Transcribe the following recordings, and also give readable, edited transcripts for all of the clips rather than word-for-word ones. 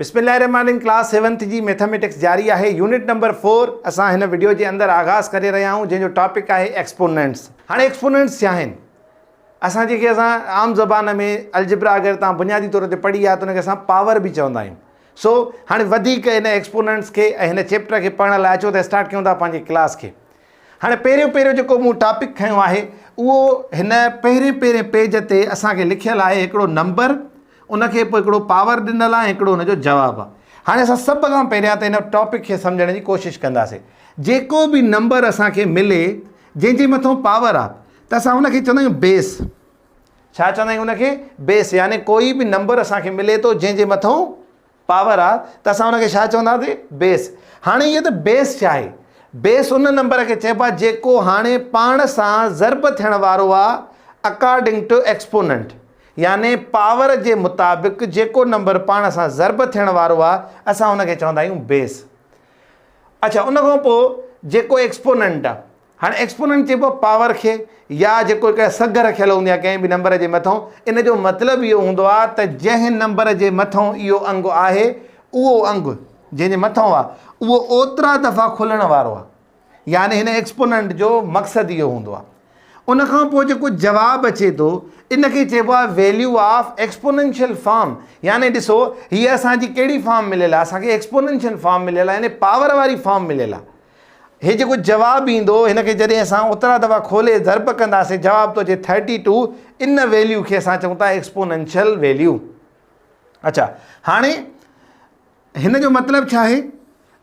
बिस्मिल्लाहिर्रहमानिर्रहीम class 7th जी mathematics जारी है। यूनिट नंबर 4 असां हिन वीडियो के अंदर आगाज़ करे रहा हूँ, जंहिंजो टॉपिक है एक्सपोनेंट्स। हाँ, एक्सपोनेंट्स क्या हैं? असां जेके आम ज़बान में अलजब्रा अगर तुम बुनियादी तौर पर पढ़ी है तो उनके असां पावर भी चवंदा आहियूं। सो हाँ वधिक इन एक्सपोनेंट्स के इन चैप्टर के पढ़ण लाइ अचो तो स्टार्ट कयूं था पंहिंजी क्लास के। हाँ पहिरियों जो मूँ टॉपिक खयो है वो इन पहिरें पेज ते असांखे लिखियल है हिकिड़ो नंबर, उनके पोइ हिकिड़ो पावर ॾिनल आहे, हिकिड़ो उनजो जवाबु आहे। हाणे असां सभ खां पहिरियां त इन टॉपिक खे सम्झण जी कोशिशि कंदासीं। जेको बि नंबर असांखे मिले जंहिंजे मथां पावर आहे त असां उनखे चवंदा आहियूं बेस। छा चवंदा आहियूं उनखे? बेस। यानी कोई बि नंबर असांखे मिले थो जंहिंजे मथां पावर आहे त असां उनखे छा चवंदासीं? बेस। हाणे इहो त बेस छा आहे? बेस उन नंबर खे चइबो आहे जेको हाणे पाण सां ज़र्ब थियण वारो आहे अकॉर्डिंग टू एक्सपोनेंट। यानी पावर के मुताबिक जेको नंबर पाण सां ज़र्ब थियण वारो आहे असां उनखे चवंदा आहियूं बेस। अच्छा, उन खां पोइ जेको एक्सपोनेंट आहे, हाणे एक्सपोनेंट चइबो पावर के या जेको सग रखियल हूंदी आहे कंहिं बि नंबर जे मथां। इन जो मतिलबु इहो हूंदो आहे त जंहिं नंबर जे मथां इहो अंग आहे उहो अंग जंहिंजे मथां आहे उहो ओतिरा दफ़ा खुलण वारो आहे। यानी हिन एक्सपोनेंट जो मक़सदु इहो हूंदो आहे। उन खां पोइ जेको जवाबु अचे थो इनखे चइबो आहे वैल्यू ऑफ एक्सपोनेंशियल फॉर्म। यानी ॾिसो हीअ असांजी कहिड़ी फॉर्म मिलियल आहे? असांखे एक्सपोनेंशियल फॉर्म मिलियल आहे, यानी पावर वारी फॉर्म मिलियल आहे। हे जेको जवाबु ईंदो हिनखे जॾहिं असां ओतिरा दफ़ा खोले ज़र्ब कंदासीं जवाबु तो अचे 32, इन वैल्यू खे असां चऊं था एक्सपोनेंशियल वैल्यू। अच्छा, हाणे हिन जो मतिलबु छा आहे?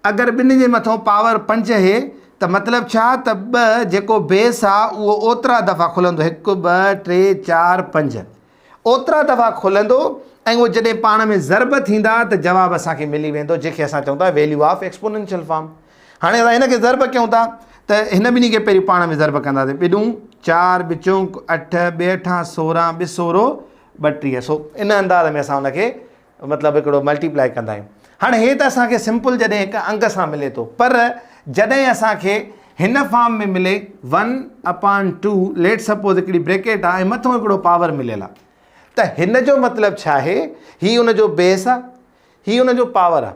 अगरि ॿिनि जे मथां पावर 5 आहे त मतिलबु छा त ॿ जेको बेस आहे उहो ओतिरा दफ़ा खुलंदो, 1 2 3 4 5 ओतिरा दफ़ा खुलंदो ऐं उहो जॾहिं पाण में ज़र्ब थींदा त जवाबु असांखे मिली वेंदो, जंहिंखे असां चऊं था वैल्यू ऑफ एक्सपोनेंशियल फॉर्म। हाणे असां हिनखे ज़र्ब कयूं था त हिन ॿिन्ही खे पहिरीं पाण में ज़र्ब कंदासीं। ॿिॾूं 4 ॿिचूं 8 ॿ 8 16 ॿ 16 32। सो इन अंदाज़ में असां हुनखे मतिलबु हिकिड़ो मल्टीप्लाई कंदा आहियूं। हाणे हे त असांखे सिंपल जॾहिं हिकु अंग सां मिले थो, पर जॾहिं असांखे हिन फॉर्म में मिले 1/2 लेट सपोज हिकिड़ी ब्रैकेट आहे ऐं मथां हिकिड़ो पावर मिलियल आहे त हिन जो मतिलबु छा आहे? हीअ उनजो बेस आहे, हीअ उनजो पावर आहे।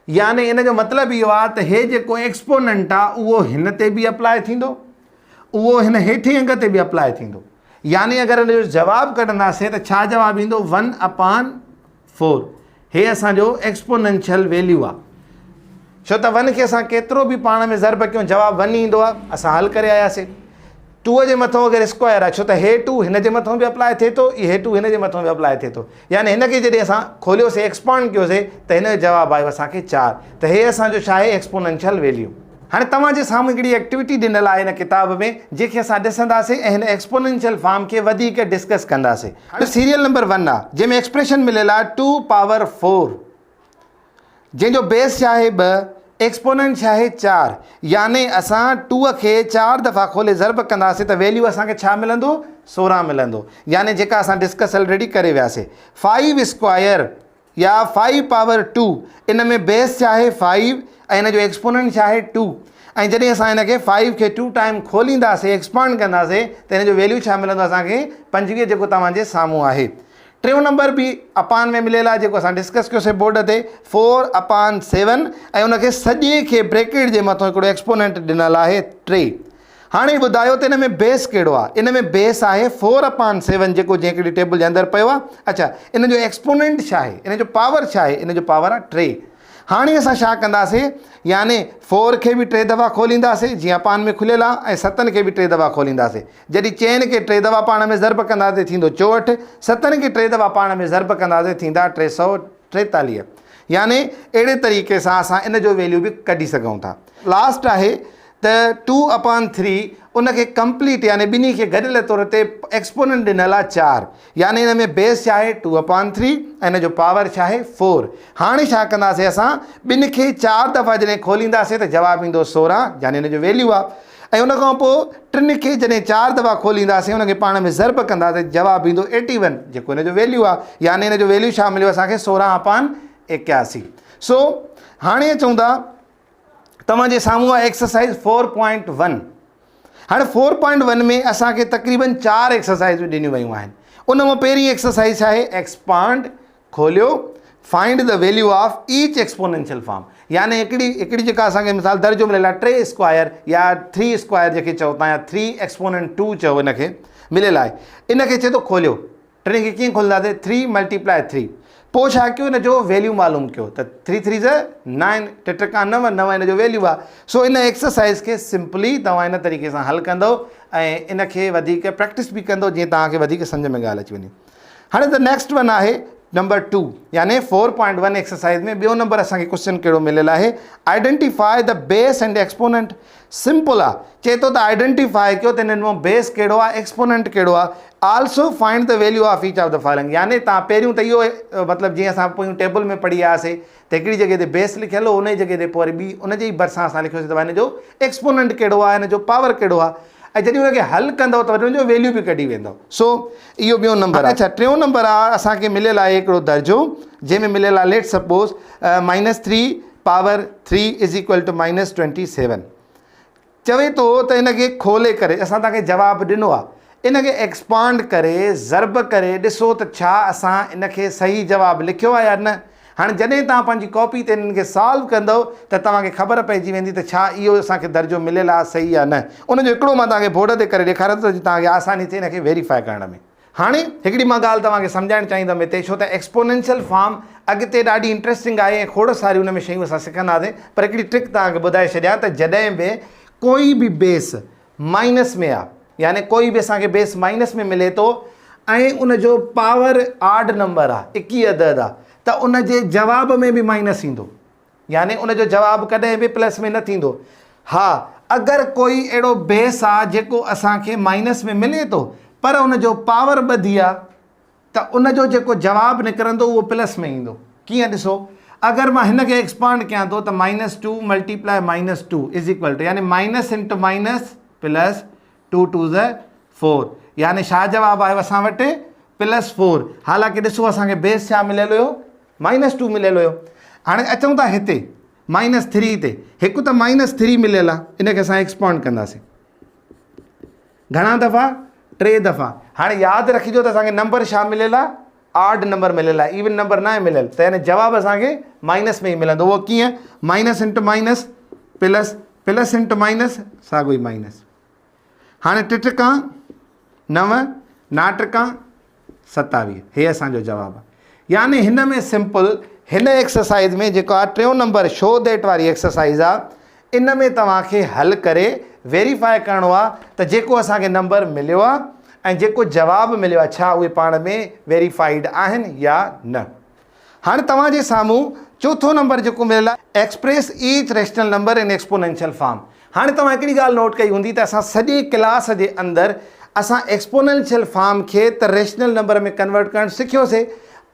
यानी इन जो मतिलबु इहो आहे त हे जेको एक्सपोनेंट आहे उहो हिन ते बि अप्लाई थींदो, उहो हिन हेठि अंग ते बि अप्लाई थींदो। यानी अगरि हिन जो जवाबु कढंदासीं त छा जवाबु ईंदो? 1/4। हे असांजो एक्सपोनेंशियल वैल्यू आहे। छो त 1 खे असां केतिरो बि पाण में ज़र्ब कयूं जवाबु 1 ईंदो आहे। असां हल करे आयासीं। 2 जे मथां अगरि स्क्वायर आहे, छो त हे 2 हिन जे मथां बि अप्लाई थिए थो, हे 2 हिन जे मथां बि अप्लाई थिए थो। यानी हिनखे जॾहिं असां खोलियोसीं एक्सपांड कयोसीं त हिन जो जवाबु आयो असांखे 4। त हे असांजो छा आहे? Exponential value. हाणे तव्हांजे साम्हूं हिकिड़ी एक्टिविटी ॾिनल आहे हिन किताब में जंहिंखे असां ॾिसंदासीं ऐं हिन एक्सपोनेंशियल फॉर्म खे वधीक डिस्कस कंदासीं। हाणे सीरियल नंबर 1 आहे जंहिंमें एक्सप्रेशन मिलियल आहे 2 पावर 4, जंहिंजो बेस छा आहे 2, एक्सपोनेंट छा आहे 4। यानी असां 2 खे 4 दफ़ा खोले ज़र्ब कंदासीं त वैल्यू असांखे छा मिलंदो? 16 मिलंदो। यानी जेका असां डिस्कस ऑलरेडी करे वियासीं। 5 स्क्वायर या 5 पावर 2, इन में बेस छा आहे 5 ऐं हिन जो एक्सपोनेंट छा आहे 2। ऐं जॾहिं असां हिनखे 5 खे 2 टाइम खोलींदासीं एक्सपांड कंदासीं त हिन जो वैल्यू छा मिलंदो असांखे? 25, जेको तव्हांजे साम्हूं आहे। टियों नंबर भी अपान में मिलियल आहे जेको असां डिस्कस कयोसीं बोर्ड ते 4/7 ऐं उनखे सॼे खे ब्रैकेट जे मथां हिकिड़ो एक्सपोनेंट ॾिनल आहे 3। हाणे ॿुधायो त हिन में बेस कहिड़ो आहे? इन में बेस आहे 4/7 जेको जंहिं हिकिड़ी टेबल जे अंदरि पियो आहे। अच्छा, इन जो एक्सपोनेंट छा आहे? इन जो पावर छा आहे? इन जो पावर आहे 3। हाणे असां छा कंदासीं? यानी 4 खे बि 3 दफ़ा खोलींदासीं जीअं पान में खुलियल आहे ऐं 7 खे बि 3 दफ़ा खोलींदासीं। जॾहिं 4 खे 3 दफ़ा पाण में ज़र्ब कंदासीं थींदो 64, 7 खे 3 दफ़ा पाण में ज़र्ब कंदासीं थींदा 343। यानी अहिड़े तरीक़े सां असां इन जो वैल्यू बि कढी सघूं था। लास्ट आहे त 2/3 उनखे कंप्लीट यानी ॿिन्ही खे गॾियल तौर ते एक्सपोनेंट ॾिनल आहे 4। यानी हिन में बेस छा आहे 2/3 ऐं हिन जो पावर छा आहे 4। हाणे छा कंदासीं? असां ॿिनि खे 4 दफ़ा जॾहिं खोलींदासीं त जवाबु ईंदो 16, यानी हिन जो वैल्यू आहे। ऐं उन खां पोइ 3 खे जॾहिं 4 दफ़ा खोलींदासीं उनखे पाण में ज़र्ब कंदासीं जवाबु ईंदो 81, जेको हिन जो वैल्यू आहे। यानी हिन जो वैल्यू छा मिलियो असांखे? 16/81। सो हाणे अचूं था तव्हांजे साम्हूं आहे एक्सरसाइज़ 4.1। हाणे 4.1 में असांखे तक़रीबन 4 एक्सरसाइज़ूं ॾिनियूं वयूं आहिनि। उन मां पहिरीं एक्सरसाइज़ छा आहे? एक्सपांड खोलियो find the value of each exponential form. यानी हिकिड़ी जेका असांखे मिसाल दर्जो मिलियल आहे 3 स्क्वायर या 3 स्क्वायर जेके चओ था या 3 एक्सपोनेंट 2 चओ, इनखे मिलियल आहे। इनखे चए थो खोलियो, टे खे कीअं खोलंदासीं? 3 मल्टीप्लाई 3। पोइ छा कयो, इन जो वैल्यू मालूम कयो त 3 3 9, टे टका 9, 9 इन जो वैल्यू आहे। सो इन एक्सरसाइज़ खे सिंपली तव्हां इन तरीक़े सां हल कंदो ऐं इनखे वधीक प्रैक्टिस बि कंदो जीअं तव्हांखे वधीक सम्झ में ॻाल्हि अची वञे। हाणे द नेक्स्ट वन आहे नंबर 2 यानी 4.1 एक्सरसाइज में ॿियो नंबर असांखे क्वेश्चन कहिड़ो मिलियल आहे? Identify the base and exponent. Simple आहे, चए थो त आइडेंटिफाई कयो त हिन में बेस कहिड़ो आहे, एक्सपोनेंट कहिड़ो आहे। Also find the value of each of the following. यानी तव्हां पहिरियों त इहो मतिलबु जीअं असां पोइ टेबल में पढ़ी आयासीं त हिकिड़ी जॻह ते बेस लिखियलु हो, उन जी जॻह ते पोइ वरी ॿी उन जे ई भरिसां असां लिखियोसीं त हिन जो एक्सपोनेंट कहिड़ो आहे, हिन जो पावर कहिड़ो आहे। ऐं जॾहिं हुनखे हल कंदव त वरी हुनजो वैल्यू बि कढी वेंदव। सो इहो ॿियो नंबर आहे। अच्छा, टियों नंबर आहे असांखे मिलियल आहे हिकिड़ो दर्जो जंहिंमें मिलियल आहे let suppose -3 power 3 is equal to -27। चवे थो त इनखे खोले करे असां तव्हांखे जवाबु ॾिनो आहे, इनखे एक्सपांड करे ज़र्ब करे ॾिसो त छा असां इनखे सही जवाबु लिखियो आहे या न। हाणे जॾहिं तव्हां पंहिंजी कॉपी ते इन्हनि खे सॉल्व कंदव त तव्हांखे ख़बर पइजी वेंदी त छा इहो असांखे दर्जो मिलियल आहे सही या न। उनजो हिकिड़ो मां तव्हांखे बोर्ड ते करे ॾेखारियां थो तव्हांखे आसानी थिए इनखे वेरीफाई करण में। हाणे हिकिड़ी मां ॻाल्हि तव्हांखे सम्झाइणु चाहींदुमि हिते, छो त एक्सपोनेंशियल फॉर्म अॻिते ॾाढी इंट्रस्टिंग आहे ऐं खोड़ सारियूं हुन में शयूं असां सिखंदासीं। पर हिकिड़ी ट्रिक तव्हांखे ॿुधाए छॾियां त जॾहिं बि कोई बि बेस माइनस में आहे, यानी कोई बि असांखे बेस माइनस में मिले थो ऐं उनजो पावर आड नंबर आहे, 21 अदद आहे, त उन जे जवाब में बि माइनस ईंदो, यानी उनजो जवाबु कॾहिं बि प्लस में न थींदो। हा, अगरि कोई अहिड़ो बेस आहे जेको असांखे माइनस में मिले थो पर उनजो पावर ॿधी आहे त उनजो जेको जवाबु निकिरंदो उहो प्लस में ईंदो। कीअं ॾिसो, अगरि मां हिन खे एक्सपांड कयां थो त -2 मल्टीप्लाई -2 इज़ इक्वल टू यानी माइनस इंटू माइनस प्लस 2 2 4, यानी छा जवाबु आयो असां वटि? +4। हालांकि ॾिसो असांखे बेस छा मिलियल हुयो? -2 मिलियल हुयो। हाणे अचूं था हिते -3 ते, हिकु त -3 मिलियल आहे, इनखे असां एक्सपांड कंदासीं घणा दफ़ा? 3 दफ़ा। हाणे यादि रखिजो त असांखे नंबर छा मिलियल आहे? आड नंबर मिलियल आहे, इवन नंबर न आहे मिलियल, त यानी जवाबु असांखे माइनस में ई मिलंदो। उहो कीअं? Minus into minus plus, plus into minus साॻियो ई माइनस। हाणे 3 टका 9, 9 टका 27, हे असांजो जवाबु आहे। यानी हिन में सिंपल हिन एक्सरसाइज़ में जेको आहे टियों नंबर शो देट वारी एक्सरसाइज़ आहे, इन में तव्हांखे हल करे वेरीफाई करिणो आहे त जेको असांखे नंबर मिलियो आहे ऐं जेको जवाबु मिलियो आहे छा उहे पाण में वेरीफाइड आहिनि या न। हाणे तव्हांजे साम्हूं चोथों नंबर जेको मिलियल आहे, express each rational number in exponential form. हाणे तव्हां हिकिड़ी ॻाल्हि नोट कई हूंदी त असां सॼे क्लास जे अंदरि असां एक्सपोनेंशियल फॉर्म खे त रेशनल नंबर में कन्वर्ट करणु सिखियोसीं,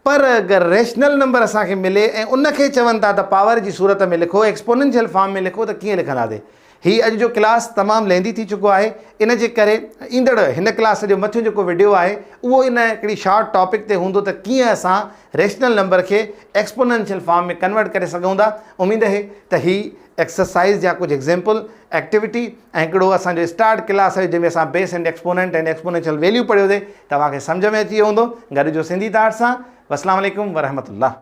पर अगरि रेशनल नंबर असांखे मिले ऐं उनखे चवनि था त पावर जी सूरत में लिखो, एक्सपोनेंशियल फॉर्म में लिखो, त कीअं लिखंदासीं? हीअ अॼु जो क्लास तमामु लेंदी थी चुको आहे, इन जे करे ईंदड़ हिन क्लास जो मथियों जेको वीडियो आहे उहो इन हिकिड़ी शॉर्ट टॉपिक ते हूंदो त कीअं असां रेशनल नंबर खे एक्सपोनेंशियल फॉर्म में कन्वर्ट करे सघूं था। उमेदु आहे त हीअ एक्सरसाइज़ जा कुझु एग्ज़ाम्पल एक्टिविटी ऐं हिकिड़ो असांजो स्टार्ट क्लास आहे जंहिंमें असां बेस एंड एक्सपोनेंशियल वैल्यू पढ़ियोसीं, तव्हांखे सम्झ में अची वियो हूंदो। गॾिजो सिंधी तार सां। अस्सलाम वालेकुम वरहमतुल्लाह।